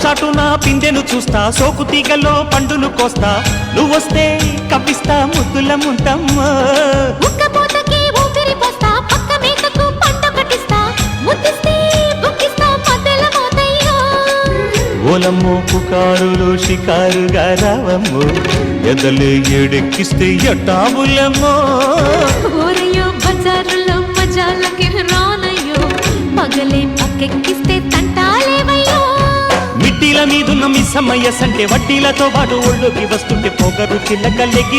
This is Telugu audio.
చాటున పిందెను చూస్తా, సోకు తీగలో పండును కోస్తా, నువ్వొస్తే కప్పిస్తా ముద్దుల ముంతమ్మో. ఉక్కపోతకి ఊపిరి పోస్తా, పక్క మేకకు పంట కట్టిస్తా, ముద్దిస్తే బుక్కిస్తా మధ్యల మోతయ్యో. ఓలమ్మో పుకారులు షికారుగా రావమ్మో, ఎదలే ఏడెక్కిస్తే ఎట్టాబులమ్మో. ఊరయ్యో బజారులో మజాలకి రానయ్యో, పగలే పక్కెక్కిస్తే తంటాలేవయ్యో. మిట్టిల మీదున్న మిస్సమ్మయ్య సంటే వడ్డీలతో పాటు ఒళ్ళోకి వస్తుంటే పొగరు చిల్లకల్లెగి